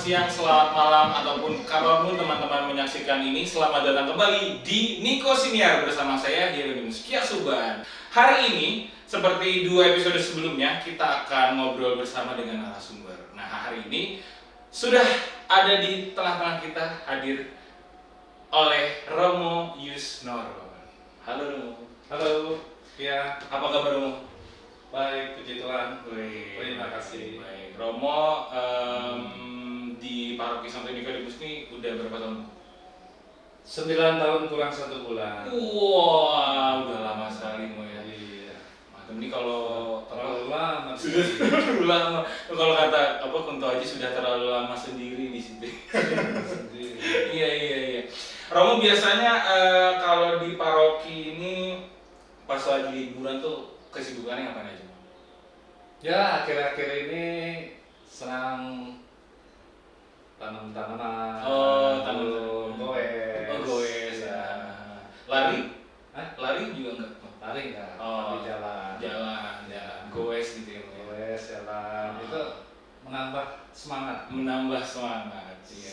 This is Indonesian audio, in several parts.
siang, selamat malam, ataupun kapanpun teman-teman menyaksikan ini. Selamat datang kembali di Niko Siniar bersama saya Hieronymous Kiasuban. Hari ini, seperti 2 episode sebelumnya, kita akan ngobrol bersama dengan narasumber. Nah, hari ini sudah ada di tengah-tengah kita hadir oleh Romo Yusnoro. Halo Romo. Halo, ya. Apa kabar Romo? Baik, puji Tuhan. Terima Terima kasih. Baik, Romo di Paroki Santo Nikodemus ini udah berapa tahun? 9 tahun kurang 1 bulan. Wah, udah lama sekali Mo ya. Iya. Mantap nih kalau Terlalu lama sudah sih. terlalu lama. Kalau kata Kunto Aji sudah terlalu lama sendiri di situ. Sendiri. Iya. Romo biasanya kalau di paroki ini pas lagi liburan tuh kesibukannya ngapain aja? Ya, akhir-akhir ini senang tanam tanaman. Oh, tanam goes. Oh, goes. Ya. Lari? Hah? Lari juga enggak? Lari enggak? Oh, Tapi jalan. Jalan. Goes gitu ya. Mo, ya. Goes, jalan. Itu menambah semangat. Menambah semangat. Iya.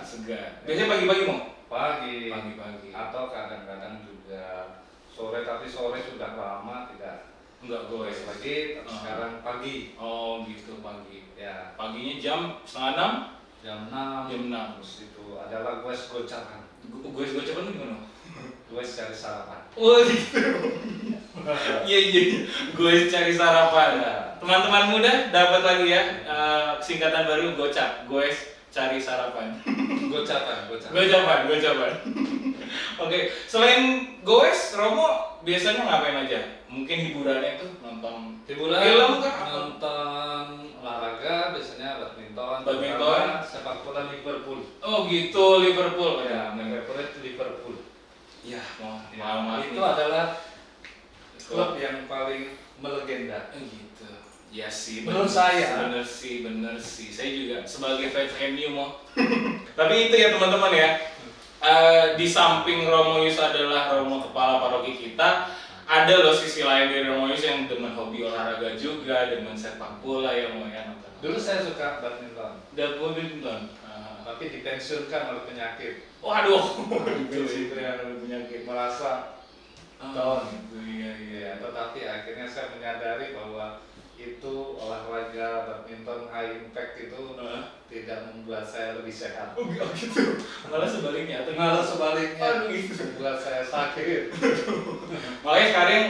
Segar. Biasanya pagi-pagi Mo? Pagi. Pagi. Atau kadang-kadang juga sore, tapi sore sudah lama tidak Enggak goes lagi, tapi sekarang pagi. Oh gitu, pagi. Ya, Paginya jam setengah 6? jam 6. Jam 6. Terus itu adalah goes gocakan. Goes gocapan tuh gimana? Goes cari sarapan. Oh gitu. Iya. Goes cari sarapan. Ya. Teman-teman muda dapat lagi ya singkatan baru gocap. Goes cari sarapan. Gocakan. Gocapan. Oke, selain goes, Romo biasanya ngapain aja? Mungkin hiburannya tuh nonton Hiburan, film kah? nonton olahraga, biasanya badminton, Badminton. sepak bola Liverpool. Oh gitu, Liverpool. Ya, favorite Liverpool. Ya, Ya, maaf itu nih. adalah klub yang paling melegenda. Gitu. Ya sih, Menurut saya. bener sih. Saya juga sebagai fans MU mau. Tapi itu ya teman-teman ya. Di samping Romo Yus adalah Romo kepala paroki kita, ada loh sisi lain dari Romo Yus yang demen hobi olahraga juga, demen sepak bola ya Mo ya. Dulu saya suka badminton, Dan badminton. tapi dipensiunkan oleh penyakit. Waduh, Itu yang penyakit. merasa Down. down. Iya. Ya, tetapi akhirnya saya menyadari bahwa itu olahraga badminton high impact itu tidak membuat saya lebih sehat. Oh gitu. Malah sebaliknya atau Malah sebaliknya Aduh, gitu. membuat saya sakit. Makanya sekarang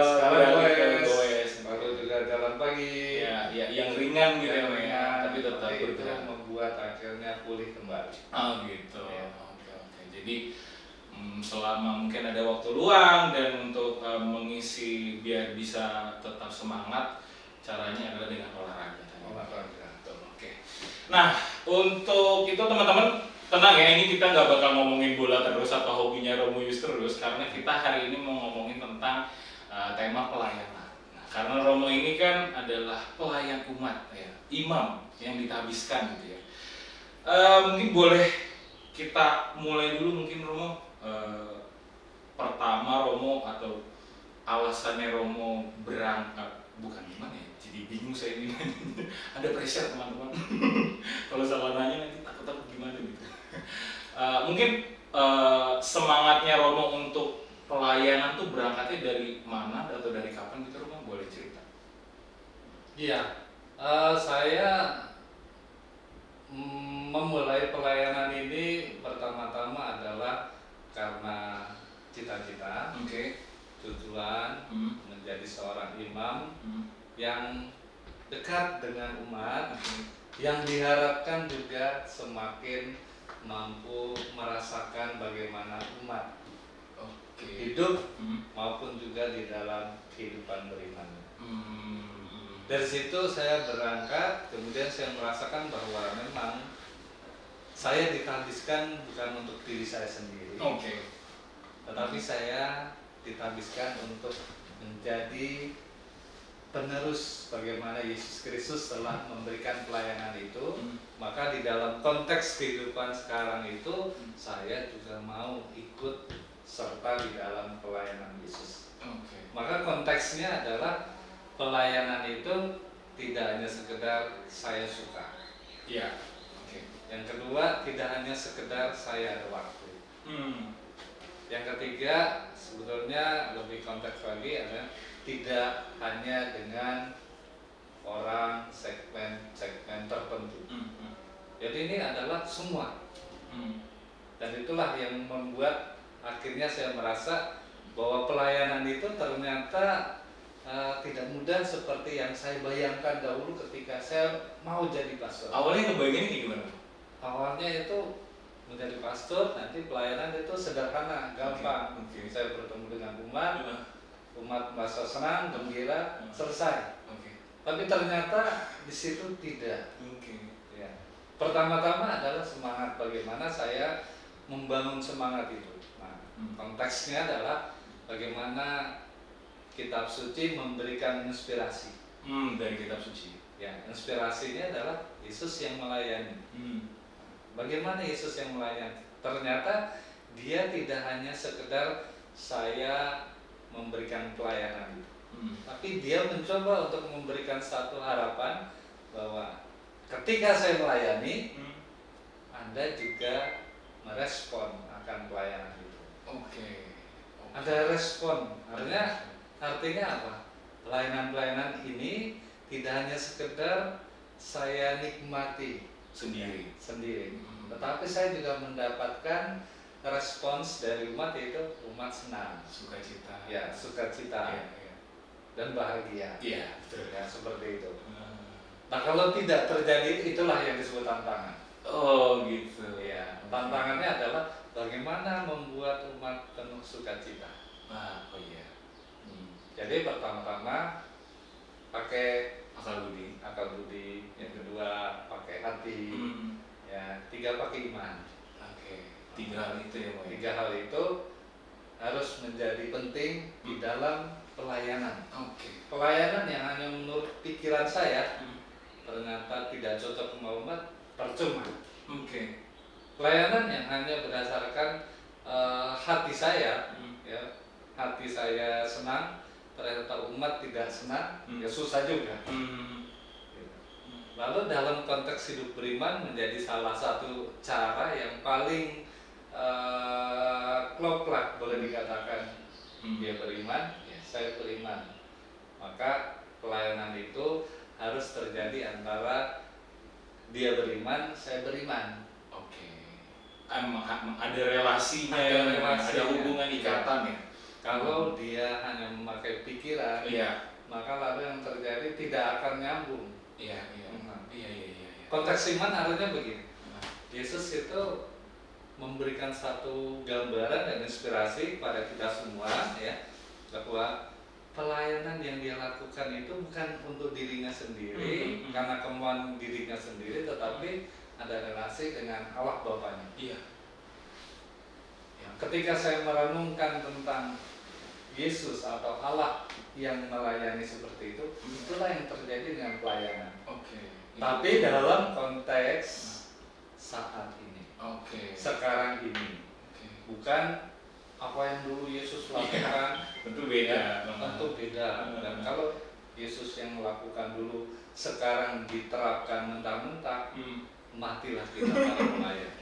Sekarang beralih ke goes, goes. baru juga jalan pagi. Ya, yang ringan gitu ya, Mo, ya. Ringan, Tapi tetap itu bergerak. membuat akhirnya pulih kembali. Oh gitu. Ya. Oke. Jadi selama mungkin ada waktu luang dan untuk mengisi biar bisa tetap semangat, caranya adalah dengan olahraga. Olahraga. Betul, oke. Nah, untuk itu teman-teman tenang ya, ini kita nggak bakal ngomongin bola terus atau hobinya Romo Yus terus, karena kita hari ini mau ngomongin tentang tema pelayanan. Nah, karena Romo ini kan adalah pelayan umat ya, imam yang ditabiskan gitu ya. Mungkin boleh kita mulai dulu mungkin Romo. Pertama Romo atau alasannya Romo berangkat, bukan gimana ya, jadi bingung saya ini. Ada pressure teman-teman. Kalau salah nanya nanti takut gimana gitu. Mungkin semangatnya Romo untuk pelayanan tuh berangkatnya dari mana atau dari kapan gitu Romo, boleh cerita? Iya, saya memulai pelayanan ini pertama-tama adalah karena cita-cita, Oke. tujuan menjadi seorang imam yang dekat dengan umat, yang diharapkan juga semakin mampu merasakan bagaimana umat Oke. hidup maupun juga di dalam kehidupan beriman. Dari situ saya berangkat, kemudian saya merasakan bahwa memang saya ditabiskan bukan untuk diri saya sendiri, Oke. tetapi saya ditabiskan untuk menjadi penerus bagaimana Yesus Kristus telah memberikan pelayanan itu. Maka di dalam konteks kehidupan sekarang itu saya juga mau ikut serta di dalam pelayanan Yesus. Oke. Maka konteksnya adalah pelayanan itu tidak hanya sekedar saya suka. Iya. Oke. Yang kedua, tidak hanya sekedar saya ada waktu. Yang ketiga, sebetulnya lebih konteks lagi adalah tidak hanya dengan orang segmen tertentu. Jadi ini adalah semua. Dan itulah yang membuat akhirnya saya merasa bahwa pelayanan itu ternyata tidak mudah seperti yang saya bayangkan dahulu ketika saya mau jadi pastor. Awalnya ngebayanginnya kayak gimana? Awalnya itu menjadi pastor, nanti pelayanan itu sederhana, gampang. Okay. Saya bertemu dengan umat merasa senang, gembira, selesai. Tapi ternyata di situ tidak. Ya. Pertama-tama adalah semangat, bagaimana saya membangun semangat itu. Nah, konteksnya adalah bagaimana kitab suci memberikan inspirasi. Dari kitab suci. Ya, inspirasinya adalah Yesus yang melayani. Bagaimana Yesus yang melayani? Ternyata dia tidak hanya sekedar saya memberikan pelayanan itu, tapi dia mencoba untuk memberikan satu harapan bahwa ketika saya melayani, Anda juga merespon akan pelayanan itu. Ada respon, artinya apa? Pelayanan ini tidak hanya sekedar saya nikmati sendiri, tetapi saya juga mendapatkan respons dari umat, yaitu umat senang, sukacita, dan bahagia. Iya, betul. Ya, seperti itu. Nah, kalau tidak terjadi, itulah yang disebut tantangan. Oh, gitu. Ya, tantangannya adalah bagaimana membuat umat penuh sukacita. Jadi pertama-tama pakai akal budi, yang kedua pakai hati, ya, tiga pakai iman. Tiga hal itu ya, Pak. Tiga hal itu harus menjadi penting di dalam pelayanan. Pelayanan yang hanya menurut pikiran saya ternyata tidak cocok sama umat, percuma. Pelayanan yang hanya berdasarkan hati saya, ya, hati saya senang, ternyata umat tidak senang, ya susah juga. Lalu dalam konteks hidup beriman menjadi salah satu cara yang paling klop-klak, boleh dikatakan. Dia beriman, ya, saya beriman. Maka pelayanan itu harus terjadi antara dia beriman, saya beriman. Ada relasinya, ada hubungan ikatan ya. Kalau dia hanya memakai pikiran, maka lalu yang terjadi tidak akan nyambung. Konteks iman artinya begini. Yesus itu memberikan satu gambaran dan inspirasi pada kita semua, ya, bahwa pelayanan yang dia lakukan itu bukan untuk dirinya sendiri, karena kemauan dirinya sendiri, tetapi ada relasi dengan Allah Bapanya. Ketika saya merenungkan tentang Yesus atau Allah yang melayani seperti itu, itulah yang terjadi dengan pelayanan. Tapi dalam konteks saat ini, sekarang ini, bukan apa yang dulu Yesus lakukan. Tentu beda. Dan kalau Yesus yang melakukan dulu sekarang diterapkan mentah-mentah, matilah kita para pelayan.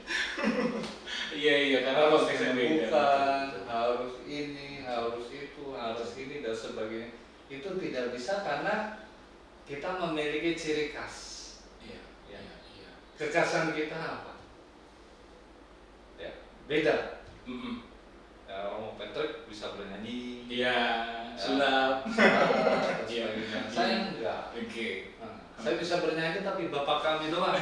Karena Harus konteksnya beda. bukan, harus ini, harus itu, harus ini dan sebagainya. Itu tidak bisa karena kita memiliki ciri khas. Kekhasan kita apa? Ya, beda. Romo Patrick bisa bernyanyi, sulap. Saya enggak. Saya bisa bernyanyi tapi bapak kami doang.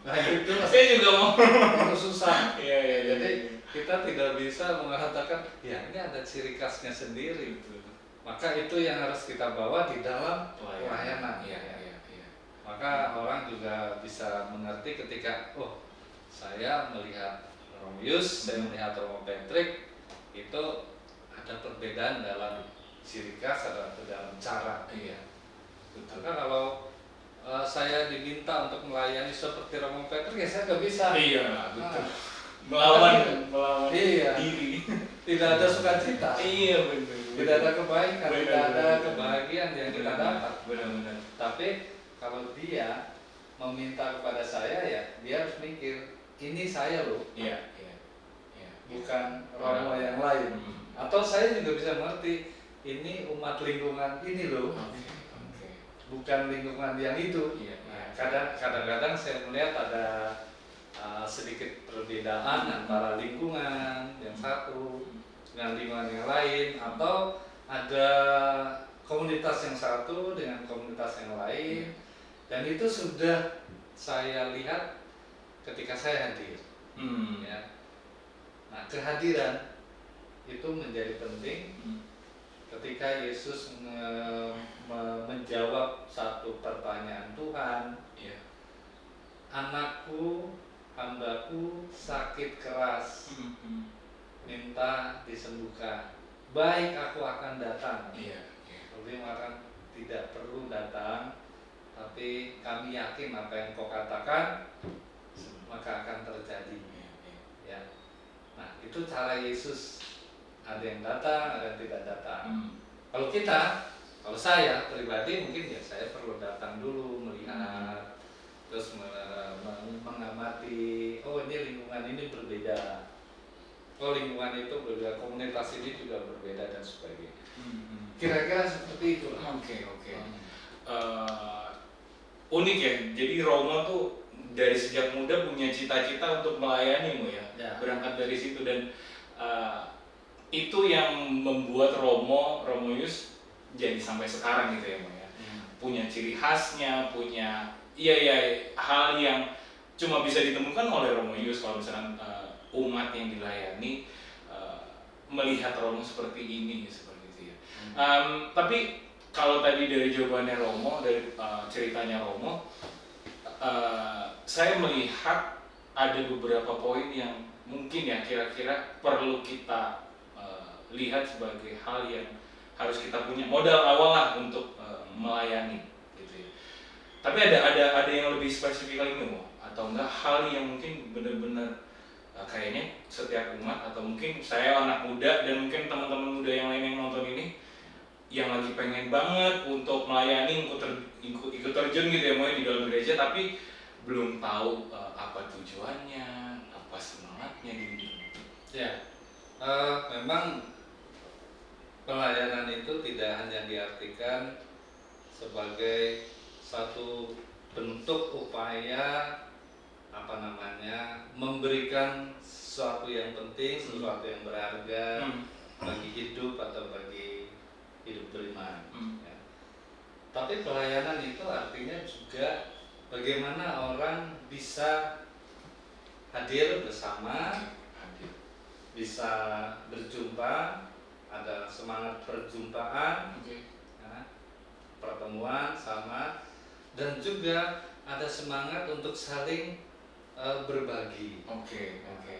Nah, itu Saya juga mau. itu susah. Jadi Kita tidak bisa mengatakan, ya ini ada ciri khasnya sendiri. Maka itu yang harus kita bawa di dalam pelayanan. Maka orang juga bisa mengerti ketika, saya melihat Romius, saya melihat Romo Patrick, itu ada perbedaan dalam ciri khas, ada dalam cara. Maka kalau saya diminta untuk melayani seperti Romo Patrick, ya saya nggak bisa. Betul. Melawan diri. Tidak ada sukacita. Benar. Tidak ada kebaikan, tidak ada kebahagiaan yang kita dapat. Benar. Tapi kalau dia meminta kepada saya, ya dia harus mikir, ini saya loh, Iya. bukan Romo yang lain. Atau saya juga bisa mengerti, ini umat lingkungan ini loh, Oke. bukan lingkungan yang itu. Iya. Kadang-kadang saya melihat ada sedikit perbedaan antara lingkungan yang satu dengan lingkungan yang lain, atau ada komunitas yang satu dengan komunitas yang lain, dan itu sudah saya lihat ketika saya hadir. Ya. Nah, kehadiran itu menjadi penting ketika Yesus menjawab satu pertanyaan Tuhan. Iya. Anakku, hambaku sakit keras, minta disembuhkan. Baik, aku akan datang. Iya. Dia mengatakan tidak perlu datang, tapi kami yakin apa yang kau katakan maka akan terjadi. Ya. Nah, itu cara Yesus. Ada yang datang, ada yang tidak datang. Kalau saya pribadi mungkin ya saya perlu datang dulu, melihat, terus mengamati, oh ini lingkungan ini berbeda, oh lingkungan itu berbeda, komunitas ini juga berbeda dan sebagainya. Kira-kira seperti itu. Oke. Unik ya. Jadi Romo tuh dari sejak muda punya cita-cita untuk melayanimu ya. Berangkat dari situ, dan itu yang membuat Romoius jadi sampai sekarang gitu ya, Mo ya. Punya ciri khasnya, punya hal yang cuma bisa ditemukan oleh Romoius. Kalau misalkan umat yang dilayani melihat Romo seperti ini, seperti itu ya. Tapi kalau tadi dari jawabannya Romo, dari ceritanya Romo, saya melihat ada beberapa poin yang mungkin ya kira-kira perlu kita lihat sebagai hal yang harus kita punya modal awal lah untuk melayani gitu ya. Tapi ada yang lebih spesifik lagi nggak, Mo? Atau enggak hal yang mungkin benar-benar kayaknya setiap umat, atau mungkin saya anak muda dan mungkin teman-teman muda yang lain yang nonton ini yang lagi pengen banget untuk melayani, ikut terjun gitu ya, Mo, di dalam gereja, tapi belum tahu apa tujuannya, apa semangatnya gitu. Ya, memang pelayanan itu tidak hanya diartikan sebagai satu bentuk upaya memberikan sesuatu yang penting, sesuatu yang berharga bagi hidup atau bagi hidup beriman. Ya. Tapi pelayanan itu artinya juga bagaimana orang bisa hadir bersama, bisa berjumpa, ada semangat perjumpaan, ya, pertemuan sama, dan juga ada semangat untuk saling berbagi.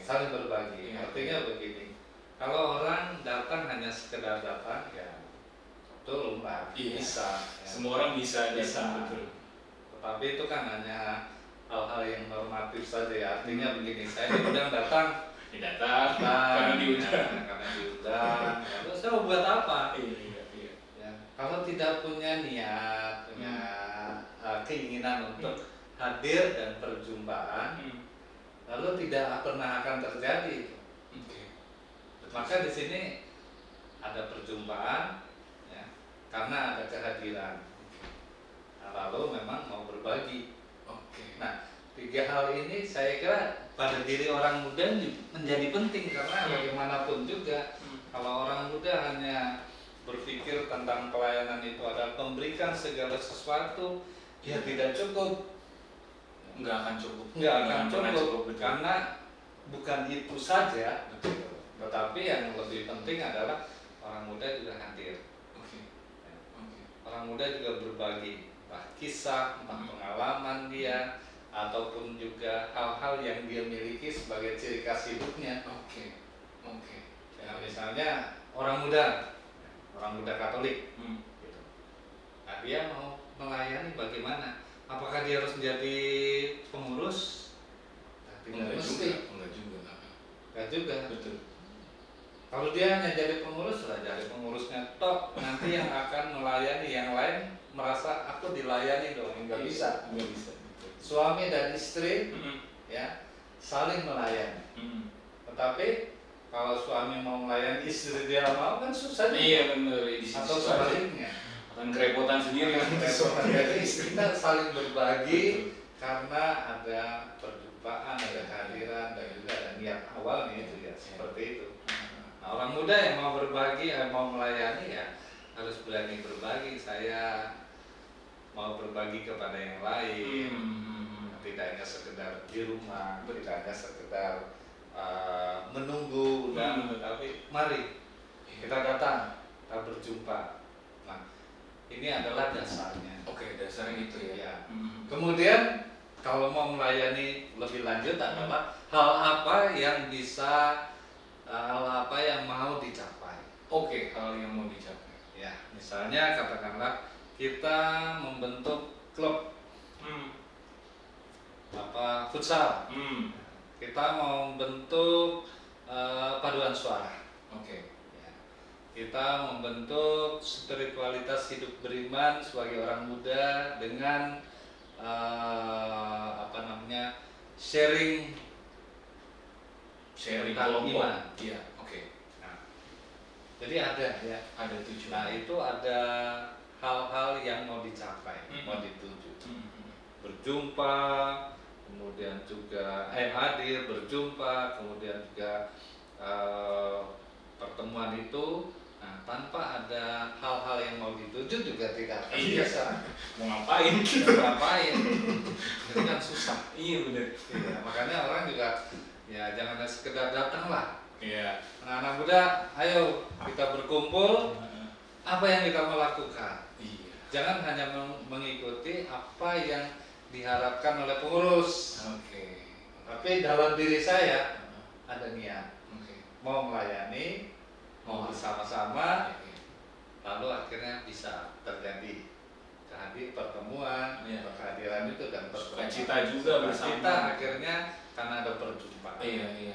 Saling berbagi. Artinya begini, kalau orang datang hanya sekedar datang, ya betul lah, bisa. Ya. Semua orang bisa. Betul. Tetapi itu kan hanya hal-hal yang normatif saja. Ya. Artinya begini, saya diundang datang. Karena diundang. Ya, terus saya mau buat apa? Iya. Ya, kalau tidak punya niat, punya keinginan untuk hadir dan perjumpaan, lalu tidak pernah akan terjadi. Maka di sini ada perjumpaan, ya, karena ada kehadiran. Nah, lalu memang mau berbagi. Nah, tiga hal ini saya kira pada diri orang muda menjadi penting, karena bagaimanapun juga kalau orang muda hanya berpikir tentang pelayanan itu adalah memberikan segala sesuatu, ya tidak cukup. Nggak akan cukup, karena bukan itu saja, tetapi yang lebih penting adalah orang muda juga hadir. Orang muda juga berbagi, entah kisah, entah pengalaman dia, ataupun juga hal-hal yang dia miliki sebagai ciri khas hidupnya. Ya, misalnya orang muda Katolik, gitu. Nah, dia mau melayani bagaimana? Apakah dia harus menjadi pengurus? Enggak juga. Betul. Kalau dia hanya jadi pengurus, lah jadi pengurusnya tok. Nanti yang akan melayani yang lain merasa aku dilayani dong, nggak bisa. suami dan istri Mm-mm. ya saling melayani. Mm. Tetapi kalau suami mau melayani istri dia mau kan susah juga. Iya benar, di situ Atau aja. sebaliknya. Akan kerepotan sendiri nanti Repotan. Jadi kita saling berbagi Betul. karena ada perjumpaan, ada kehadiran, dan juga ada niat awalnya itu ya seperti itu. Nah, orang muda yang mau berbagi, mau melayani ya harus berani berbagi. Saya mau berbagi kepada yang lain, tidak hanya sekedar di rumah, tidak hanya sekedar menunggu undangan, tetapi mari kita datang, kita berjumpa. Nah, ini adalah dasarnya. Oke, dasarnya itu ya. Ya. Kemudian kalau mau melayani lebih lanjut adalah hal apa yang mau dicapai. Oke, hal yang mau dicapai. Ya, misalnya katakanlah kita membentuk klub futsal. Kita mau membentuk paduan suara. Oke. Ya. Kita membentuk spiritualitas hidup beriman sebagai orang muda dengan sharing tentang kelompok. iman. Iya, oke. Nah, jadi ada ya. Ada tujuan. Nah, itu ada hal-hal yang mau dicapai, mau dituju. Berjumpa, kemudian juga hadir, berjumpa, kemudian juga pertemuan itu. Nah, tanpa ada hal-hal yang mau dituju juga tidak akan bisa. Mau ngapain gitu? Mau ngapain? Itu kan susah. Iya benar. Iya, makanya orang juga ya jangan sekedar datang lah. Iya. Anak-anak muda, ayo kita berkumpul. Apa yang kita mau lakukan? Iya. Jangan hanya mengikuti apa yang diharapkan oleh pengurus. Oke. Tapi dalam diri saya ada niat Oke. mau melayani, mau bersama-sama, lalu akhirnya bisa terjadi pertemuan, Iya. kehadiran itu dan pertemuan. Sukacita juga bersama. Kita akhirnya karena ada perjumpaan. Iya.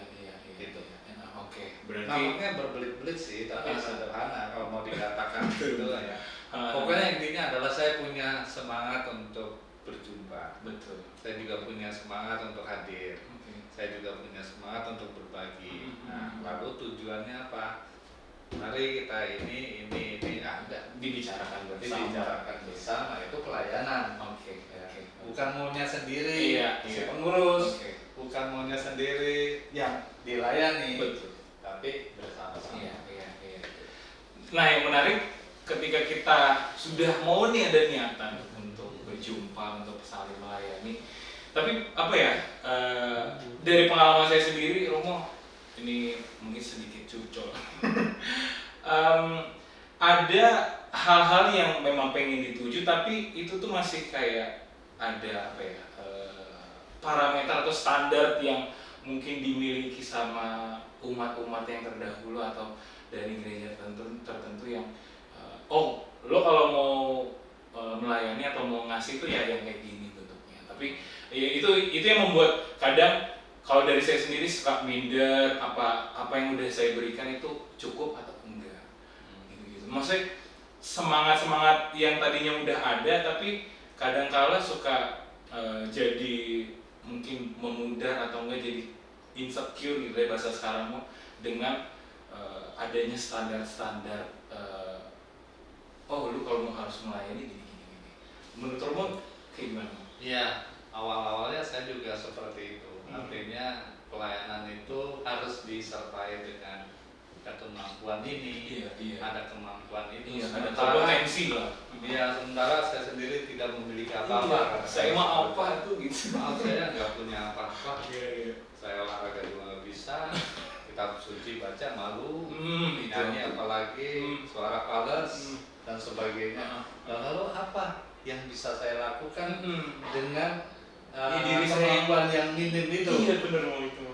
Gitu. Oke. Berarti Namanya berbelit-belit sih, tapi sederhana kalau mau dikatakan gitu ya. Ah. Pokoknya intinya adalah saya punya semangat untuk berjumpa. betul. Saya juga punya semangat untuk hadir. Oke. Saya juga punya semangat untuk berbagi. Mhm. Nah, lalu tujuannya apa? Mari kita ini ada. Dibicarakan bersama. Dibicarakan bersama itu pelayanan. Oke. Ya. Oke. Bukan maunya sendiri Iya, si iya. pengurus, Oke. bukan maunya sendiri yang dilayani, Betul. tapi bersama-sama. Iya. Nah, yang menarik ketika kita sudah mau nih ada niatan untuk berjumpa, untuk saling melayani. Tapi apa ya? Dari pengalaman saya sendiri, Romo, ini mungkin sedikit curcol. Ada hal-hal yang memang pengen dituju, tapi itu tuh masih kayak ada apa ya? Parameter atau standar yang mungkin dimiliki sama umat-umat yang terdahulu atau dari gereja tertentu yang lo kalau mau melayani atau mau ngasih itu ya yang kayak gini bentuknya. Tapi ya itu yang membuat kadang kalau dari saya sendiri suka minder apa yang udah saya berikan itu cukup atau enggak. Gitu. Maksudnya semangat yang tadinya udah ada tapi kadang-kala suka jadi mungkin memudar atau enggak jadi insecure gitu ya bahasa sekarang dengan adanya standar-standar lu kalau mau harus melayani gini. Menurut Romo kayak gimana? Iya, awal-awalnya saya juga seperti itu. Artinya pelayanan itu harus disertai dengan ada kemampuan ini, ada kemampuan itu. Iya, ada kompetensi lah. Iya, sementara saya sendiri tidak memiliki apa-apa. Saya mah apa tuh gitu. Maaf, saya nggak punya apa-apa. Iya. Saya olahraga juga nggak bisa. Kitab suci baca malu, Itu. nyanyi apalagi suara fals dan sebagainya. Lalu apa yang bisa saya lakukan dengan diri saya kemampuan yang minim itu? Iya benar mau itu.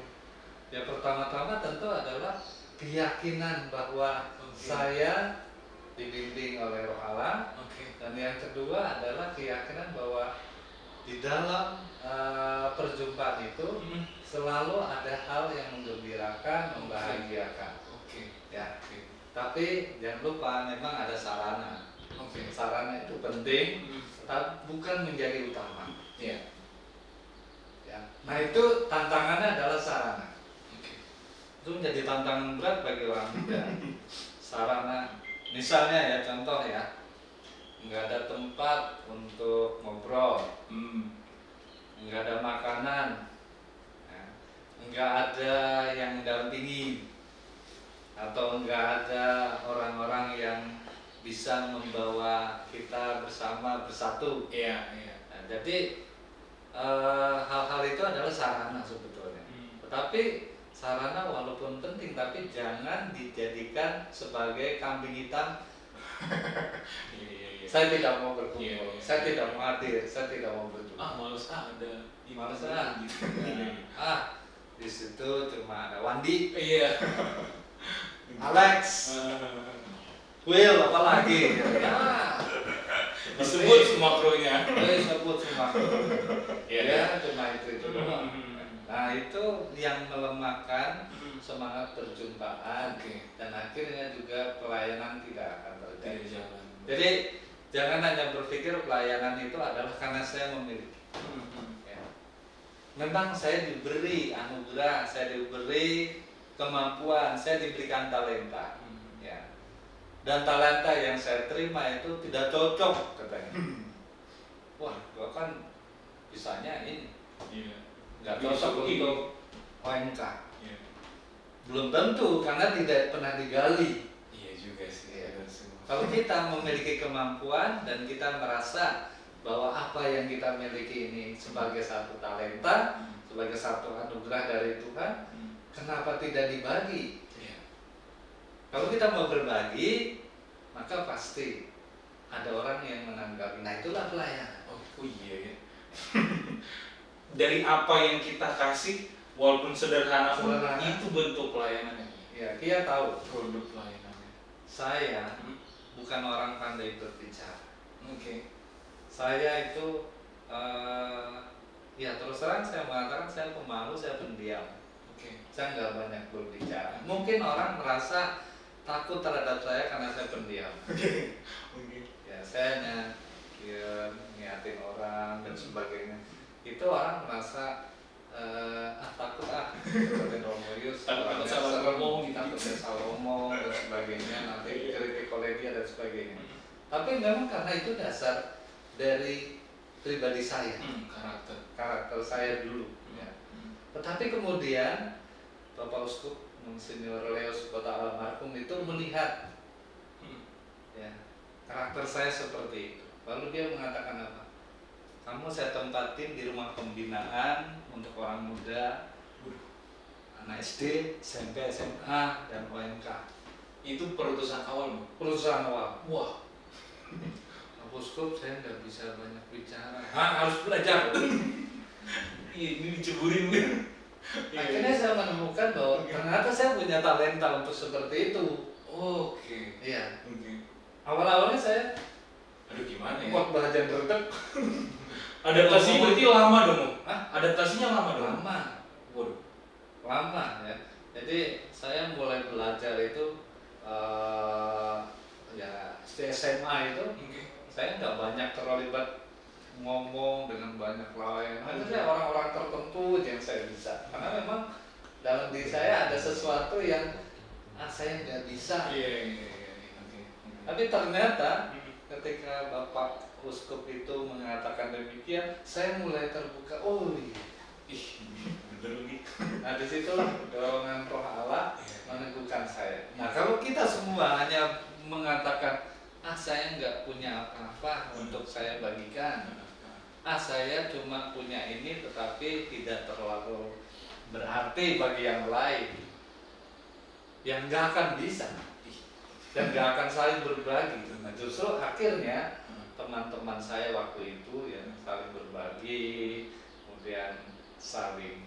Ya pertama-tama tentu adalah keyakinan bahwa saya dibimbing oleh Roh Allah. Dan yang kedua adalah keyakinan bahwa di dalam perjumpaan itu selalu ada hal yang menggembirakan, membahagiakan. Ya. Tapi jangan lupa memang ada sarana. Sarana itu penting, tapi bukan menjadi utama. Iya. Nah itu tantangannya adalah sarana. Oke. Itu menjadi tantangan berat bagi orang muda. Sarana, misalnya ya contoh ya, nggak ada tempat untuk ngobrol, nggak ada makanan, ya, nggak ada yang mendampingi, atau nggak ada orang-orang yang bisa membawa kita bersama bersatu. Iya, iya. Nah, jadi hal-hal itu adalah sarana sebetulnya. Tetapi sarana walaupun penting, tapi jangan dijadikan sebagai kambing hitam. Iya. Saya tidak mau berkumpul, Iya. saya tidak mau hadir, saya tidak mau berjumpa. Males ada. Males ah. Gitu. Di situ cuma ada Wandi, Iya. Alex, Will, apalagi. Ya. Disebut semua krunya. Disebut semua. Iya. Ya, cuma itu doang. Nah itu yang melemahkan semangat perjumpaan. Oke. Dan akhirnya juga pelayanan tidak akan terjadi. Tidak jalan. Jadi jangan hanya berpikir pelayanan itu adalah karena saya memiliki. Ya. Memang saya diberi anugerah, saya diberi kemampuan, saya diberikan talenta. Ya. Dan talenta yang saya terima itu tidak cocok katanya. Wah, gua kan bisanya ini. Iya. Nggak cocok untuk OMK. Iya. Belum tentu karena tidak pernah digali. Iya juga sih. Iya. Ada semua. Kalau kita memiliki kemampuan dan kita merasa bahwa apa yang kita miliki ini sebagai satu talenta, sebagai satu anugerah dari Tuhan, kenapa tidak dibagi? Iya. Kalau kita mau berbagi, maka pasti ada orang yang menanggapi. Nah itulah pelayanan. Oh iya ya. Dari apa yang kita kasih, walaupun sederhana pun, Sederhana. itu bentuk pelayanannya. Ya, dia tahu. Produk pelayanannya. Saya bukan orang pandai berbicara. Oke. Saya itu, ya terus terang saya mengatakan saya pemalu, saya pendiam. Oke. Saya nggak banyak berbicara. Mungkin orang merasa takut terhadap saya karena saya pendiam. Oke. Ya, saya ngiatin orang dan sebagainya. Itu orang merasa takut seperti Romoyus, Takut salah ngomong gitu. takut salah ngomong dan sebagainya, nanti kritik oleh dia dan sebagainya. Tapi memang karena itu dasar dari pribadi saya, karakter saya dulu. Ya. Tetapi kemudian Bapak Uskup Monsinyur Leo Sukota almarhum itu melihat ya, karakter saya seperti itu. Lalu dia mengatakan apa? Kamu saya tempatin di rumah pembinaan untuk orang muda, anak SD, SMP, SMA, dan OMK. Itu perutusan awal, Bu. Perusahaan awal. Wah. Pak Uskup saya nggak bisa banyak bicara. Harus belajar. Iya, ini diceburin kan. Akhirnya saya menemukan bahwa ternyata saya punya talenta untuk seperti itu. Oke. Iya. Oke. Awal-awalnya saya Aduh gimana ya? buat belajar berdek. Adaptasi berarti lama dong. Hah? Adaptasinya lama dong. Lama. Waduh. Lama ya. Jadi saya mulai belajar itu ya di SMA itu Oke. saya nggak banyak terlibat ngomong dengan banyak lain. Hanya orang-orang tertentu yang saya bisa. Karena memang dalam diri saya ada sesuatu yang saya nggak bisa. Iya. Oke. Tapi ternyata ketika Bapak Uskup itu mengatakan demikian, saya mulai terbuka. Oh iya. Ih, bener nih. Nah disitulah dorongan Roh Allah meneguhkan saya. Nah kalau kita semua hanya mengatakan, saya nggak punya apa-apa untuk saya bagikan, saya cuma punya ini tetapi tidak terlalu berarti bagi yang lain, yang nggak akan bisa dan nggak akan saling berbagi. Nah justru akhirnya teman-teman saya waktu itu yang saling berbagi, kemudian saling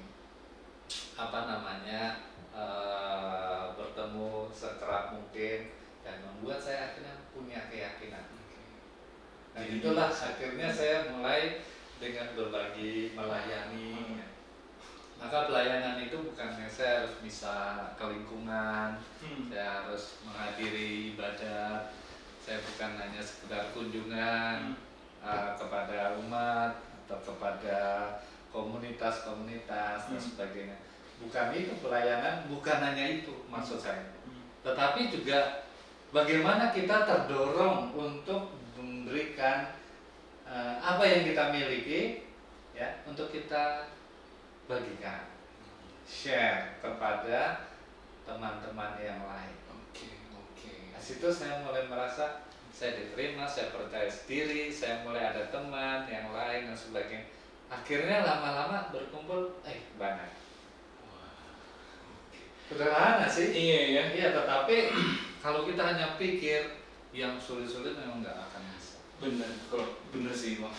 bertemu sekerap mungkin dan membuat saya akhirnya punya keyakinan. Dan itulah akhirnya saya mulai dengan berbagi, melayani. Maka pelayanan itu bukannya saya harus bisa ke lingkungan, saya harus menghadiri ibadat, saya bukan hanya sekedar kunjungan kepada umat atau kepada komunitas-komunitas dan sebagainya. Bukan itu pelayanan, bukan hanya itu maksud saya. Tetapi juga bagaimana kita terdorong untuk memberikan apa yang kita miliki ya untuk kita bagikan, share kepada teman-teman yang lain. Oke. Nah, situ saya mulai merasa saya diterima, saya percaya diri, saya mulai ada teman yang lain dan sebagainya. Akhirnya lama-lama berkumpul, banyak. Sederhana sih. Iya ya. Iya, tetapi kalau kita hanya pikir yang sulit-sulit memang nggak akan bisa. Bener sih Bang.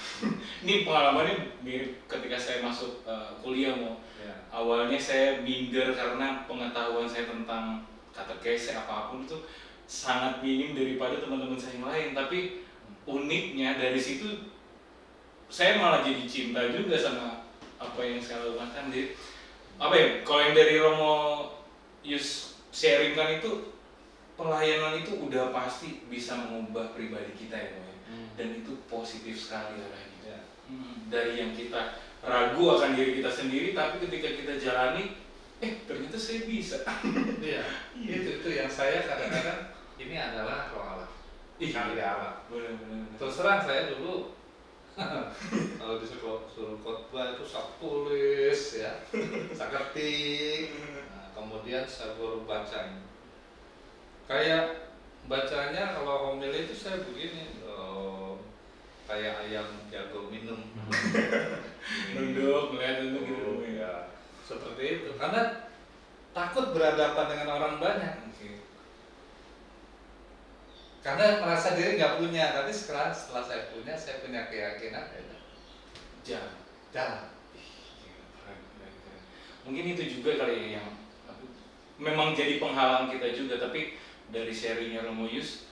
Ini pengalamannya mirip ketika saya masuk kuliah mau. Ya. Awalnya saya minder karena pengetahuan saya tentang katekese apapun itu sangat minim daripada teman-teman saya yang lain. Tapi uniknya dari situ saya malah jadi cinta juga sama apa yang saya lakukan. Jadi apa ya? Kalau yang dari Romo Yus sharingkan itu pelayanan itu udah pasti bisa mengubah pribadi kita ya Bang. Dan itu positif sekali arahnya. Ya. Dari yang kita ragu akan diri kita sendiri, tapi ketika kita jalani, ternyata saya bisa. Iya. Itu yang saya kadang-kadang ini adalah roh Allah. Karya Allah. Benar. Terus terang saya dulu kalau disuruh khotbah itu saya tulis ya, saya ketik, kemudian saya baru bacain. Kayak bacanya kalau homili itu saya begini, kayak ayam jago minum. Nunduk, ngeliat gitu. Ya, seperti itu. Karena takut berhadapan dengan orang banyak. Karena merasa diri nggak punya, tapi setelah saya punya keyakinan jalan. Mungkin itu juga kali yang memang jadi penghalang kita juga, tapi dari sharingnya Romo Yus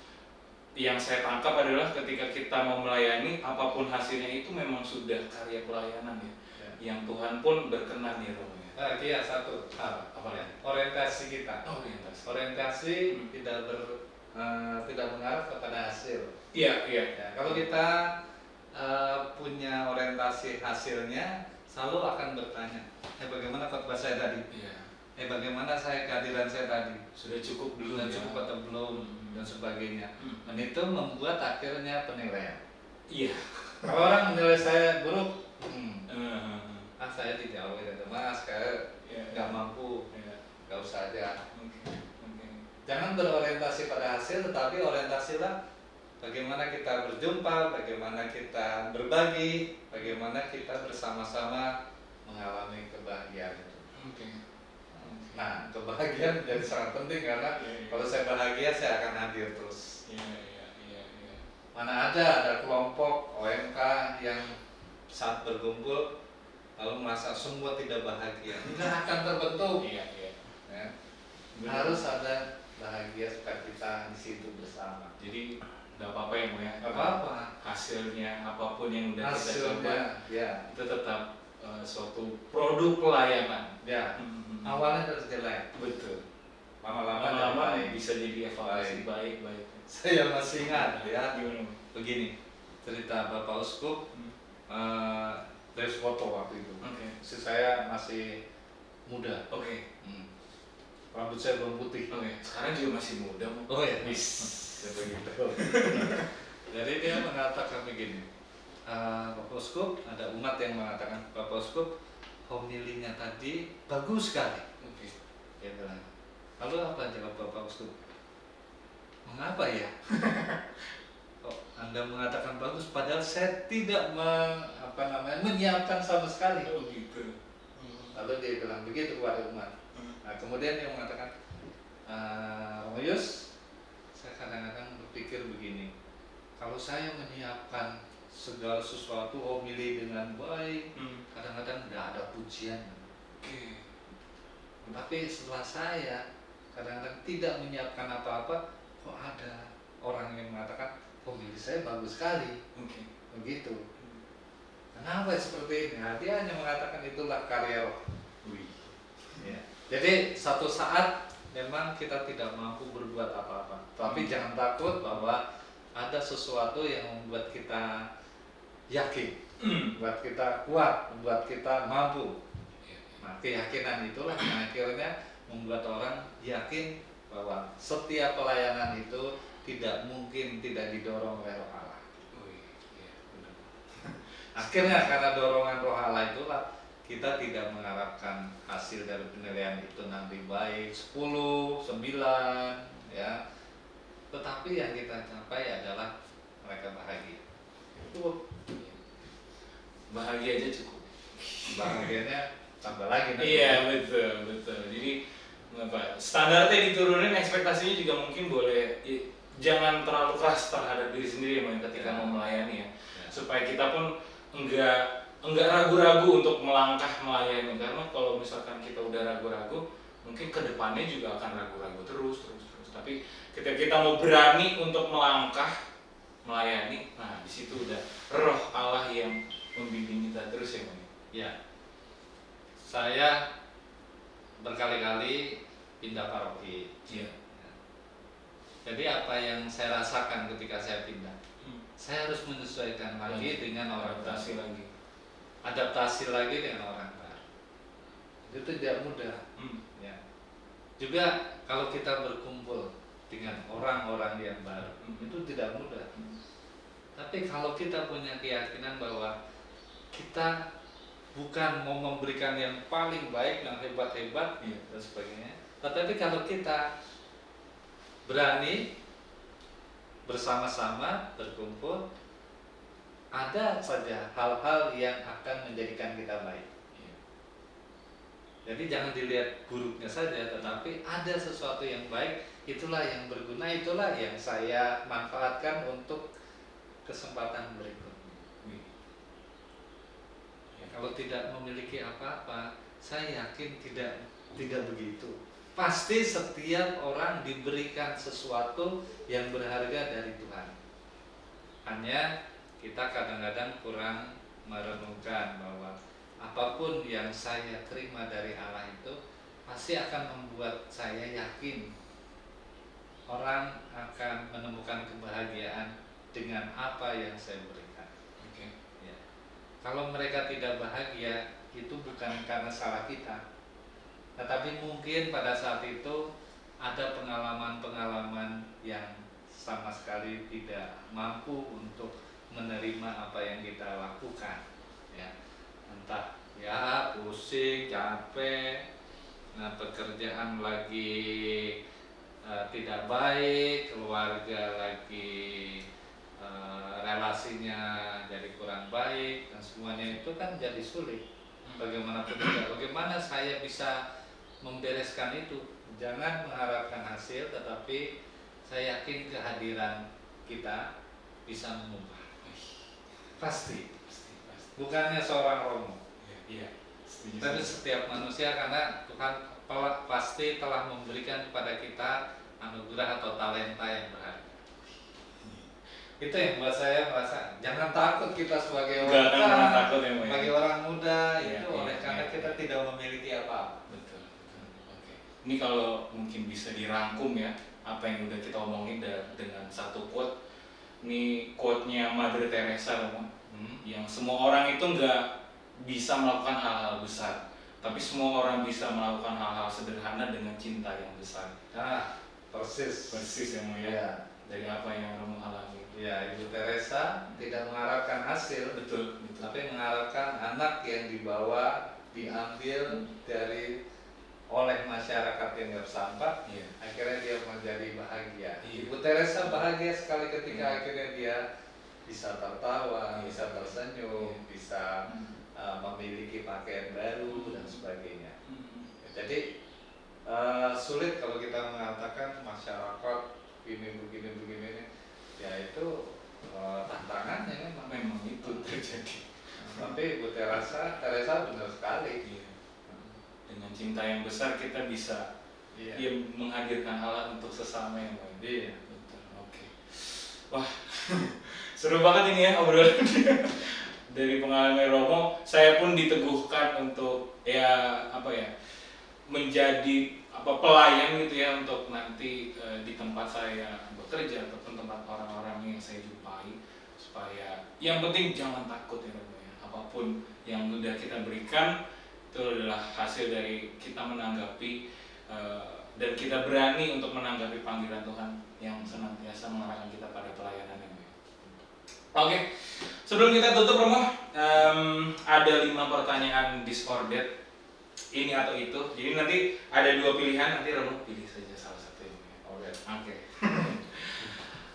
yang saya tangkap adalah ketika kita mau melayani apapun hasilnya itu memang sudah karya pelayanan ya. Yang Tuhan pun berkenan ya Romo ya. Iya, satu hal Apa ya? orientasi kita. Orientasi tidak mengarah kepada hasil. Iya. Ya, kalau kita punya orientasi hasilnya, selalu akan bertanya, bagaimana khotbah saya tadi? Iya. Bagaimana kehadiran saya tadi? Sudah cukup belum? Sudah cukup atau belum? Dan sebagainya. Dan itu membuat akhirnya penilaian. Iya. Kalau orang menilai saya buruk, saya dijauhi dari Mas, saya nggak mampu, nggak usah aja. Jangan berorientasi pada hasil, tetapi orientasilah bagaimana kita berjumpa, bagaimana kita berbagi, bagaimana kita bersama-sama mengalami kebahagiaan itu. Nah, kebahagiaan menjadi sangat penting karena kalau saya bahagia saya akan hadir terus. Mana ada kelompok OMK yang saat berkumpul lalu merasa semua tidak bahagia, tidak akan terbentuk. Ya. Harus ada bahagia supaya kita di situ bersama. Jadi nggak apa-apa ya Mo ya. Nggak apa-apa. Hasilnya apapun yang udah kita coba, itu tetap suatu produk pelayanan. Ya. Awalnya terus jelek. Betul. Lama-lama bisa jadi evaluasi baik. Saya masih ingat ya. Gimana? Begini cerita Bapak Uskup dari foto waktu itu. Istri saya masih muda. Rambut saya belum putih. Sekarang juga masih muda Mo. Oh ya. Begitu. Jadi dia mengatakan begini. Bapak Uskup, ada umat yang mengatakan Bapak Uskup homilinya tadi bagus sekali. Dia bilang. Lalu apa jawab Bapak Uskup? Mengapa ya? Anda mengatakan bagus, padahal saya tidak menyiapkan sama sekali. Lalu dia bilang begitu kepada umat. Nah, kemudian dia mengatakan, Romo Yus, saya kadang-kadang berpikir begini, kalau saya menyiapkan segala sesuatu homili dengan baik, kadang-kadang tidak ada pujian. Tapi setelah saya kadang-kadang tidak menyiapkan apa-apa, kok ada orang yang mengatakan homili saya bagus sekali. Begitu. Kenapa seperti ini? Nah, dia hanya mengatakan itulah karya roh. Ya. Jadi satu saat memang kita tidak mampu berbuat apa-apa. Tapi jangan takut bahwa ada sesuatu yang membuat kita yakin, buat kita kuat, buat kita mampu. Nah, keyakinan itulah yang akhirnya membuat orang yakin bahwa setiap pelayanan itu tidak mungkin tidak didorong oleh Roh Allah. Akhirnya karena dorongan Roh Allah itulah kita tidak mengharapkan hasil dari penilaian itu nanti baik 10, 9 ya. Tetapi yang kita capai adalah mereka bahagia. Itu bahagia aja cukup. Bahagianya tambah lagi nanti. Iya, betul. Jadi standarnya diturunin, ekspektasinya juga mungkin boleh jangan terlalu keras terhadap diri sendiri ketika mau melayani ya. Supaya kita pun enggak ragu-ragu untuk melangkah melayani, karena kalau misalkan kita udah ragu-ragu mungkin kedepannya juga akan ragu-ragu terus. Tapi ketika kita mau berani untuk melangkah melayani, nah di situ udah Roh Allah yang membimbing kita terus ya. Ya, saya berkali-kali pindah paroki. Iya. Jadi apa yang saya rasakan ketika saya pindah, saya harus menyesuaikan lagi dengan orang adaptasi baru. lagi. Adaptasi lagi dengan orang baru. Itu tidak mudah. Ya. Juga kalau kita berkumpul dengan orang-orang yang baru, itu tidak mudah. Tapi kalau kita punya keyakinan bahwa kita bukan mau memberikan yang paling baik, yang hebat-hebat dan sebagainya, tetapi kalau kita berani bersama-sama berkumpul, ada saja hal-hal yang akan menjadikan kita baik. Jadi jangan dilihat buruknya saja, tetapi ada sesuatu yang baik, itulah yang berguna, itulah yang saya manfaatkan untuk kesempatan berikutnya. Kalau tidak memiliki apa-apa, saya yakin tidak begitu. Pasti setiap orang diberikan sesuatu yang berharga dari Tuhan. Hanya kita kadang-kadang kurang merenungkan bahwa apapun yang saya terima dari Allah itu pasti akan membuat saya yakin orang akan menemukan kebahagiaan dengan apa yang saya berikan. Ya. Kalau mereka tidak bahagia, itu bukan karena salah kita, tetapi mungkin pada saat itu ada pengalaman-pengalaman yang sama sekali tidak mampu untuk menerima apa yang kita lakukan. Ya. Entah ya pusing, capek, pekerjaan lagi tidak baik, keluarga lagi relasinya jadi kurang baik, dan semuanya itu kan jadi sulit. Bagaimanapun juga, bagaimana saya bisa membereskan itu? Jangan mengharapkan hasil, tetapi saya yakin kehadiran kita bisa mengubah. Pasti. Bukannya seorang romo, tapi setiap manusia, karena Tuhan pasti telah memberikan kepada kita anugerah atau talenta yang berharga. Itu yang buat saya merasa jangan takut kita sebagai bagi orang muda karena kita tidak memiliki apa-apa. Betul. Oke. Ini kalau mungkin bisa dirangkum ya apa yang udah kita omongin dengan satu quote. Ini quote-nya Mother Teresa, yang semua orang itu nggak bisa melakukan hal-hal besar, tapi semua orang bisa melakukan hal-hal sederhana dengan cinta yang besar. Nah, persis yang mau ya. Dari apa yang Romo alami. Ya, Ibu Teresa tidak mengharapkan hasil, betul. Tapi mengharapkan anak yang dibawa, diambil oleh masyarakat yang bersampah, akhirnya dia menjadi bahagia. Ibu Teresa bahagia sekali ketika akhirnya dia bisa tertawa, bisa tersenyum, bisa memiliki pakaian baru dan sebagainya. Jadi sulit kalau kita mengatakan masyarakat begini, ya itu tantangannya memang itu terjadi. Tapi Ibu Teresa benar sekali. Dengan cinta yang besar kita bisa menghadirkan Allah untuk sesama yang lain. Iya. Betul. Oke. Wah, seru banget ini ya obrolan. Dari pengalaman Romo, saya pun diteguhkan untuk menjadi pelayan gitu ya, untuk nanti di tempat saya bekerja ataupun tempat orang-orang yang saya jumpai, supaya yang penting jangan takut ya Romo ya. Apapun yang udah kita berikan itu adalah hasil dari kita menanggapi dan kita berani untuk menanggapi panggilan Tuhan yang senantiasa mengarahkan kita pada pelayanan ya. Oke, sebelum kita tutup Romo, ada 5 pertanyaan disordered ini atau itu. Jadi nanti ada 2 pilihan, nanti Romo pilih saja salah satu ya. Oke.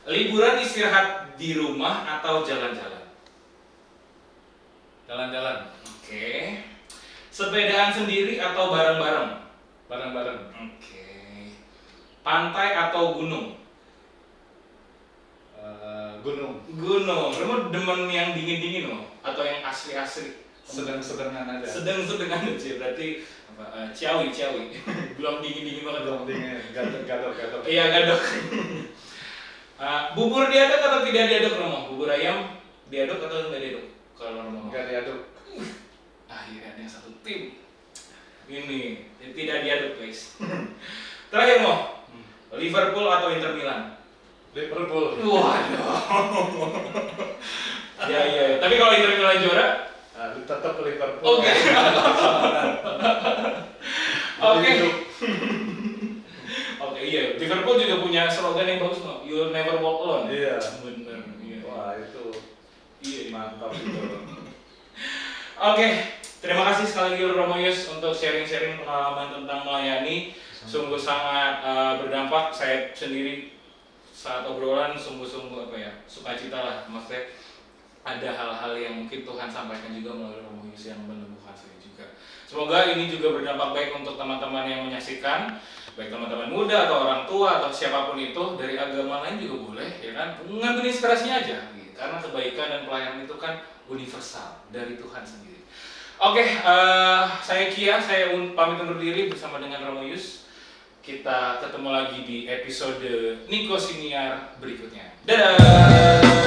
Liburan istirahat di rumah atau jalan-jalan? Jalan-jalan. Oke. Sepedaan sendiri atau bareng-bareng? Bareng-bareng. Oke. Pantai atau gunung? Gunung. Gunung. Kamu demen yang dingin-dingin loh atau yang asli-asli? Sedang-sedangan aja. Sedang-sedang aja. Berarti apa? Ciawi. Belum dingin-dingin banget. Belum dingin. Gadok. Iya, gadok. Bubur diaduk atau tidak diaduk Romo? Bubur ayam diaduk atau tidak diaduk? Kalau Romo Enggak diaduk. akhirnya ada satu tim. Ini tidak diaduk guys. Terakhir Mo, Liverpool atau Inter Milan? Liverpool. Waduh. Ya. Tapi kalau Inter Milan juara? Tetap Liverpool. Oke. Oke. Oke, iya. Liverpool juga punya slogan yang bagus, Mo. You'll never walk alone. Iya. Bener. Iya. Wah, itu Iya. mantap itu. Oke, terima kasih sekali lagi Romo Yus untuk sharing-sharing pengalaman tentang melayani. Sungguh sangat berdampak. Saya sendiri saat obrolan sungguh-sungguh sukacita lah. Maksudnya ada hal-hal yang mungkin Tuhan sampaikan juga melalui Romo Yus yang menumbuhkan saya juga. Semoga ini juga berdampak baik untuk teman-teman yang menyaksikan, baik teman-teman muda atau orang tua atau siapapun itu dari agama lain juga boleh, ya kan? Ngambil inspirasinya aja, gitu. Karena kebaikan dan pelayanan itu kan universal dari Tuhan sendiri. Oke, saya Kia, saya pamit undur diri bersama dengan Romo Yus. Kita ketemu lagi di episode Niko Siniar berikutnya. Dadah!